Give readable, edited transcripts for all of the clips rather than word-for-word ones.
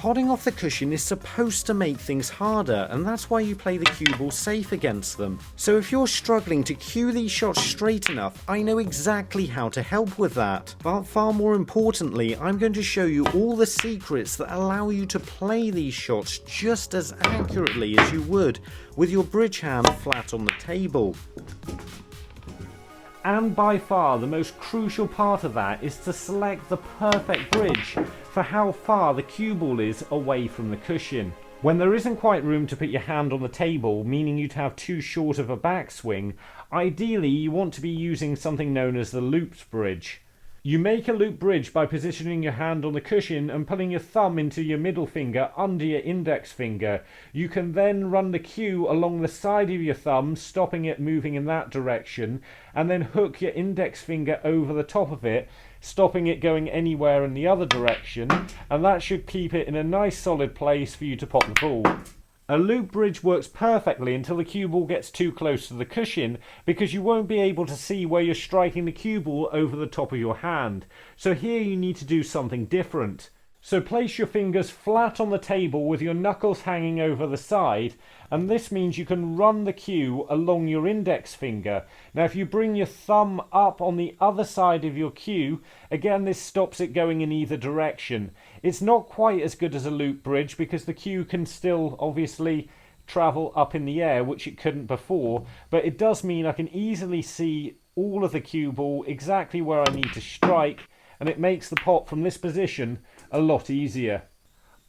Potting off the cushion is supposed to make things harder, and that's why you play the cue ball safe against them. So if you're struggling to cue these shots straight enough, I know exactly how to help with that. But far more importantly, I'm going to show you all the secrets that allow you to play these shots just as accurately as you would with your bridge hand flat on the table. And by far the most crucial part of that is to select the perfect bridge for how far the cue ball is away from the cushion. When there isn't quite room to put your hand on the table, meaning you'd have too short of a backswing, ideally you want to be using something known as the looped bridge. You make a loop bridge by positioning your hand on the cushion and pulling your thumb into your middle finger under your index finger. You can then run the cue along the side of your thumb, stopping it moving in that direction, and then hook your index finger over the top of it, stopping it going anywhere in the other direction, and that should keep it in a nice solid place for you to pop the ball. A loop bridge works perfectly until the cue ball gets too close to the cushion, because you won't be able to see where you're striking the cue ball over the top of your hand. So here you need to do something different. So place your fingers flat on the table with your knuckles hanging over the side, and this means you can run the cue along your index finger. Now if you bring your thumb up on the other side of your cue, again this stops it going in either direction. It's not quite as good as a loop bridge because the cue can still obviously travel up in the air, which it couldn't before, but it does mean I can easily see all of the cue ball, exactly where I need to strike, and it makes the pot from this position a lot easier.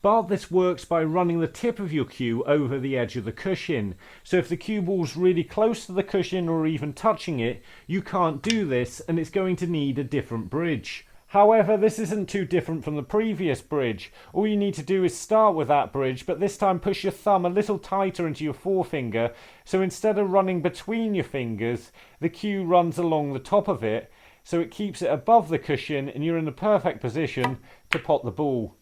But this works by running the tip of your cue over the edge of the cushion. So if the cue ball's really close to the cushion or even touching it, you can't do this, and it's going to need a different bridge. However, this isn't too different from the previous bridge. All you need to do is start with that bridge, but this time push your thumb a little tighter into your forefinger, so instead of running between your fingers, the cue runs along the top of it, so it keeps it above the cushion and you're in the perfect position to pot the ball.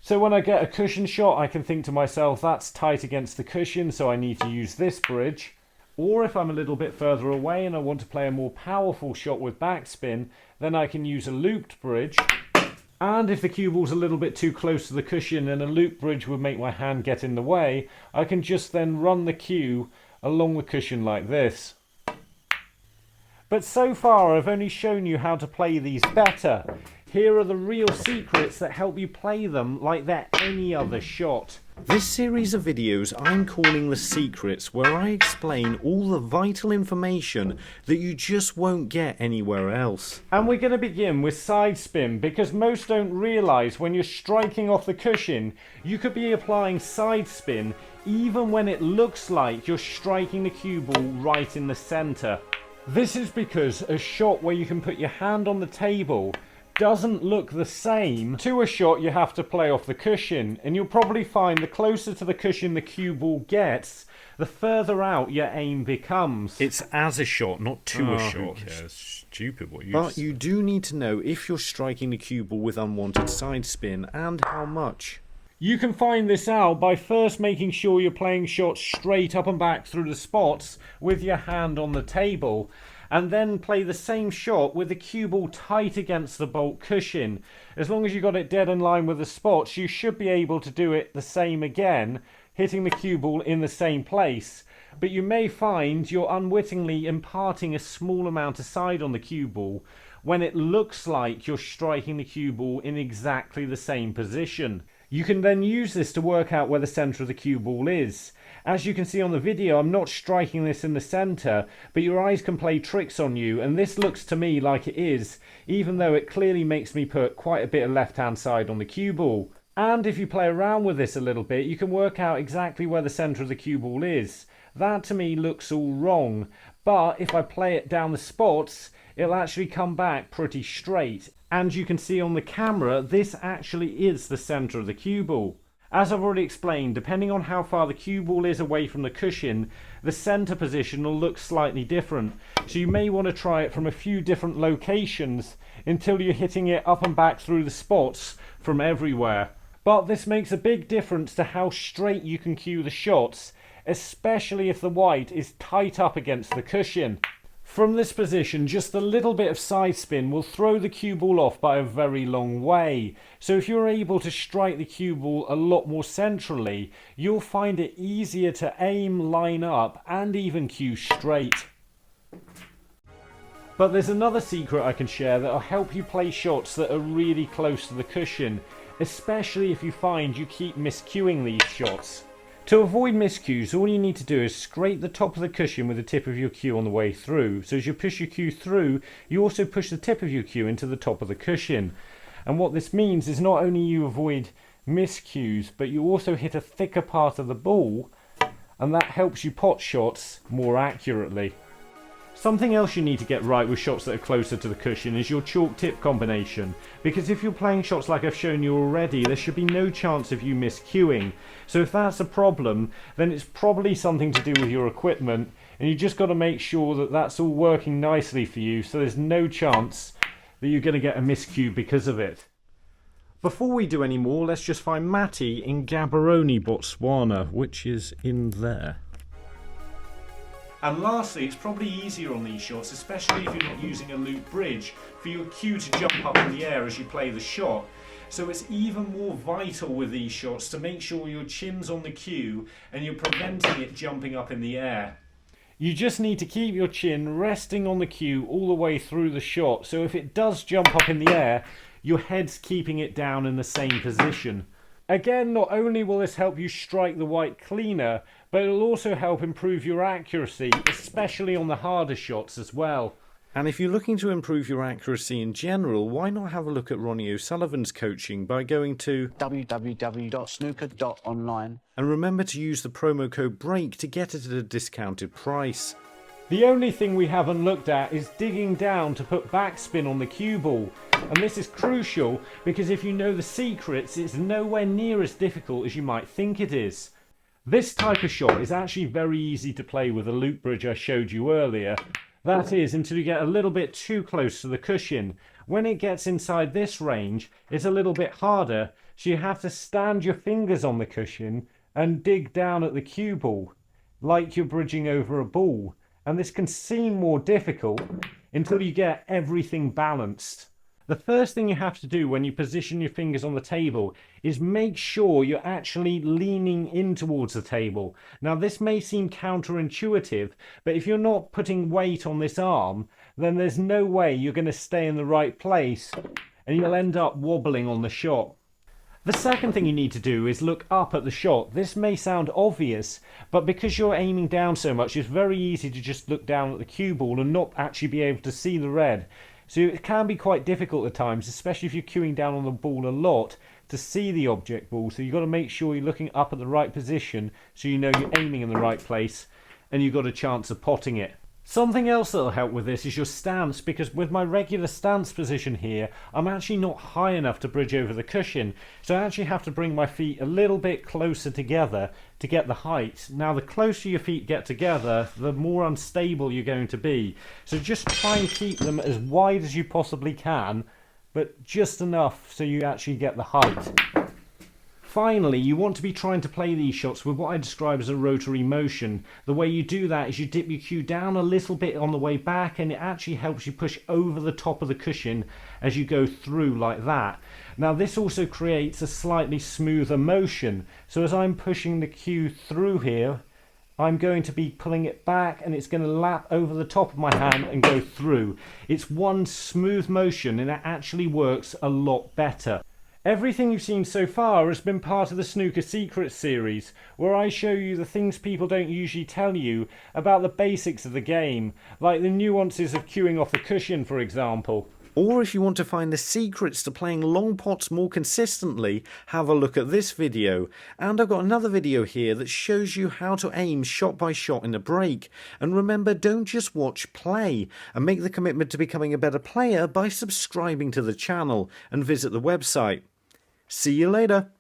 So when I get a cushion shot, I can think to myself, that's tight against the cushion, so I need to use this bridge. Or if I'm a little bit further away and I want to play a more powerful shot with backspin, then I can use a looped bridge. And if the cue ball's a little bit too close to the cushion and a loop bridge would make my hand get in the way, I can just then run the cue along the cushion like this. But so far I've only shown you how to play these better. Here are the real secrets that help you play them like they're any other shot. This series of videos I'm calling The Secrets, where I explain all the vital information that you just won't get anywhere else. And we're going to begin with side spin, because most don't realise when you're striking off the cushion, you could be applying side spin even when it looks like you're striking the cue ball right in the centre. This is because a shot where you can put your hand on the table doesn't look the same to a shot you have to play off the cushion, and you'll probably find the closer to the cushion the cue ball gets, the further out your aim becomes. It's as a shot, not to a shot. Who cares? Stupid what you But you do need to know if you're striking the cue ball with unwanted side spin and how much. You can find this out by first making sure you're playing shots straight up and back through the spots with your hand on the table, and then play the same shot with the cue ball tight against the bolt cushion. As long as you got it dead in line with the spots, you should be able to do it the same again, hitting the cue ball in the same place. But you may find you're unwittingly imparting a small amount of side on the cue ball when it looks like you're striking the cue ball in exactly the same position. You can then use this to work out where the centre of the cue ball is. As you can see on the video, I'm not striking this in the centre, but your eyes can play tricks on you, and this looks to me like it is, even though it clearly makes me put quite a bit of left-hand side on the cue ball. And if you play around with this a little bit, you can work out exactly where the centre of the cue ball is. That to me looks all wrong, but if I play it down the spots, it'll actually come back pretty straight. And you can see on the camera, this actually is the centre of the cue ball. As I've already explained, depending on how far the cue ball is away from the cushion, the centre position will look slightly different. So you may want to try it from a few different locations until you're hitting it up and back through the spots from everywhere. But this makes a big difference to how straight you can cue the shots, especially if the white is tight up against the cushion. From this position, just a little bit of side spin will throw the cue ball off by a very long way. So if you're able to strike the cue ball a lot more centrally, you'll find it easier to aim, line up, and even cue straight. But there's another secret I can share that will help you play shots that are really close to the cushion, especially if you find you keep miscuing these shots. To avoid miscues, all you need to do is scrape the top of the cushion with the tip of your cue on the way through. So as you push your cue through, you also push the tip of your cue into the top of the cushion. And what this means is not only you avoid miscues, but you also hit a thicker part of the ball, and that helps you pot shots more accurately. Something else you need to get right with shots that are closer to the cushion is your chalk tip combination, because if you're playing shots like I've shown you already, there should be no chance of you miscuing. So if that's a problem, then it's probably something to do with your equipment, and you just got to make sure that that's all working nicely for you, so there's no chance that you're going to get a miscue because of it. Before we do any more, let's just find Matty in Gaborone, Botswana, which is in there. And lastly, it's probably easier on these shots, especially if you're not using a loop bridge, for your cue to jump up in the air as you play the shot. So it's even more vital with these shots to make sure your chin's on the cue and you're preventing it jumping up in the air. You just need to keep your chin resting on the cue all the way through the shot, so if it does jump up in the air, your head's keeping it down in the same position. Again, not only will this help you strike the white cleaner, but it'll also help improve your accuracy, especially on the harder shots as well. And if you're looking to improve your accuracy in general, why not have a look at Ronnie O'Sullivan's coaching by going to www.snooker.online. And remember to use the promo code BREAK to get it at a discounted price. The only thing we haven't looked at is digging down to put backspin on the cue ball. And this is crucial because if you know the secrets, it's nowhere near as difficult as you might think it is. This type of shot is actually very easy to play with the loop bridge I showed you earlier. That is, until you get a little bit too close to the cushion. When it gets inside this range, it's a little bit harder, so you have to stand your fingers on the cushion and dig down at the cue ball, like you're bridging over a ball. And this can seem more difficult until you get everything balanced. The first thing you have to do when you position your fingers on the table is make sure you're actually leaning in towards the table. Now this may seem counterintuitive, but if you're not putting weight on this arm, then there's no way you're going to stay in the right place and you'll end up wobbling on the shot. The second thing you need to do is look up at the shot. This may sound obvious, but because you're aiming down so much, it's very easy to just look down at the cue ball and not actually be able to see the red. So it can be quite difficult at times, especially if you're cueing down on the ball a lot, to see the object ball. So you've got to make sure you're looking up at the right position so you know you're aiming in the right place and you've got a chance of potting it. Something else that'll help with this is your stance, because with my regular stance position here, I'm actually not high enough to bridge over the cushion, so I actually have to bring my feet a little bit closer together to get the height. Now the closer your feet get together, the more unstable you're going to be, so just try and keep them as wide as you possibly can, but just enough so you actually get the height. Finally, you want to be trying to play these shots with what I describe as a rotary motion. The way you do that is you dip your cue down a little bit on the way back, and it actually helps you push over the top of the cushion as you go through like that. Now this also creates a slightly smoother motion. So as I'm pushing the cue through here, I'm going to be pulling it back and it's going to lap over the top of my hand and go through. It's one smooth motion and it actually works a lot better. Everything you've seen so far has been part of the Snooker Secrets series, where I show you the things people don't usually tell you about the basics of the game, like the nuances of cueing off the cushion, for example. Or if you want to find the secrets to playing long pots more consistently, have a look at this video. And I've got another video here that shows you how to aim shot by shot in a break. And remember, don't just watch, play, and make the commitment to becoming a better player by subscribing to the channel and visit the website. See you later.